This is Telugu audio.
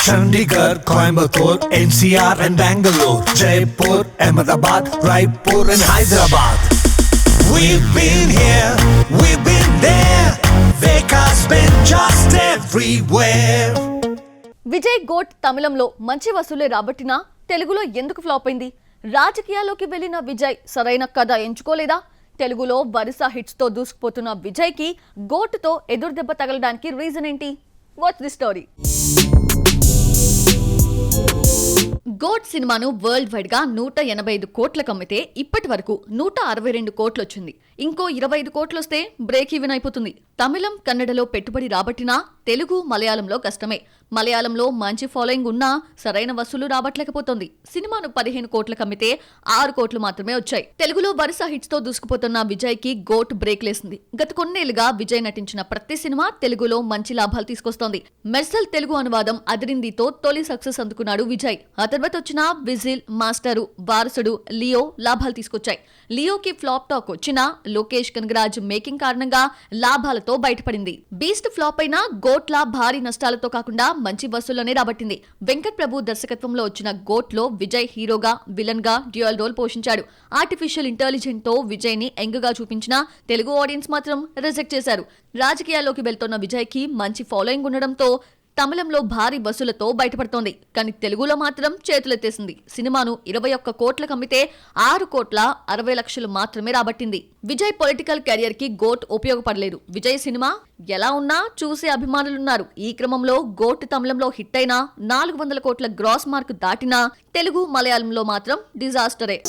Chandigarh, Coimbatore, NCR and Bangalore, Jaipur, Ahmedabad, Raipur and Hyderabad. We've been here, we've been there. Veka's been just everywhere. Vijay GOAT తమిళంలో మంచి వసూలే రాబట్టినా తెలుగులో ఎందుకు ఫ్లాప్ అయింది? రాజకీయాల్లోకి వెళ్లిన విజయ్ సరైన కథ ఎంచుకోలేదా? తెలుగులో వరుస హిట్స్ తో దూసుకుపోతున్న విజయ్ కి గోట్ తో ఎదురు దెబ్బ తగలడానికి రీజన్ ఏంటి? Watch the story. గోట్ సినిమాను వరల్డ్ వైడ్ గా 185 కోట్లకు అమ్మితే ఇప్పటి వరకు 162 కోట్లు వచ్చింది. ఇంకో 25 కోట్లు వస్తే బ్రేక్ ఈవెన్ అయిపోతుంది. తమిళం, కన్నడలో పెట్టుబడి రాబట్టినా తెలుగు, మలయాళంలో కష్టమే. మలయాళంలో మంచి ఫాలోయింగ్ ఉన్నా సరైన వసూలు రాబట్టలేకపోతుంది. సినిమాను 15 కోట్లకు అమ్మితే 6 కోట్లు మాత్రమే వచ్చాయి. తెలుగులో వరుస హిట్స్ తో దూసుకుపోతున్న విజయ్ కి గోట్ బ్రేక్ లేసింది. గత కొన్నేళ్లుగా విజయ్ నటించిన ప్రతి సినిమా తెలుగులో మంచి లాభాలు తీసుకొస్తోంది. మెర్సల్ తెలుగు అనువాదం అదిరిందితో తొలి సక్సెస్ అందుకున్నాడు విజయ్. ఆ తర్వాత వచ్చిన విజిల్, మాస్టరు, వారసుడు, లియో లాభాలు తీసుకొచ్చాయి. లియోకి ఫ్లాప్ టాక్ వచ్చినా లోకేష్ కనగరాజ్ మేకింగ్ కారణంగా లాభాలతో బయటపడింది. బీస్ట్ ఫ్లాప్ అయినా గోట్లా భారీ నష్టాలతో కాకుండా మంచి వసూళ్లనే రాబట్టింది. వెంకట్ ప్రభు దర్శకత్వంలో వచ్చిన గోట్ లో విజయ్ హీరోగా, విలన్ గా డ్యూయల్ రోల్ పోషించాడు. ఆర్టిఫిషియల్ ఇంటెలిజెన్స్ తో విజయ్ ని యంగ్ గా చూపించిన తెలుగు ఆడియన్స్ మాత్రం రిజెక్ట్ చేశారు. రాజకీయాల్లోకి వెళ్తున్న విజయ్ కి మంచి ఫాలోయింగ్ ఉండడంతో తమిళంలో భారీ వసూలతో బయటపడుతోంది. కానీ తెలుగులో మాత్రం చేతులెత్తేసింది. సినిమాను 21 కోట్లకు అమ్మితే 6 కోట్ల 60 లక్షలు మాత్రమే రాబట్టింది. విజయ్ పొలిటికల్ కెరియర్ కి గోట్ ఉపయోగపడలేదు. విజయ్ సినిమా ఎలా ఉన్నా చూసే అభిమానులున్నారు. ఈ క్రమంలో గోట్ తమిళంలో హిట్ అయినా 400 కోట్ల గ్రాస్ మార్క్ దాటినా తెలుగు, మలయాళంలో మాత్రం డిజాస్టరే.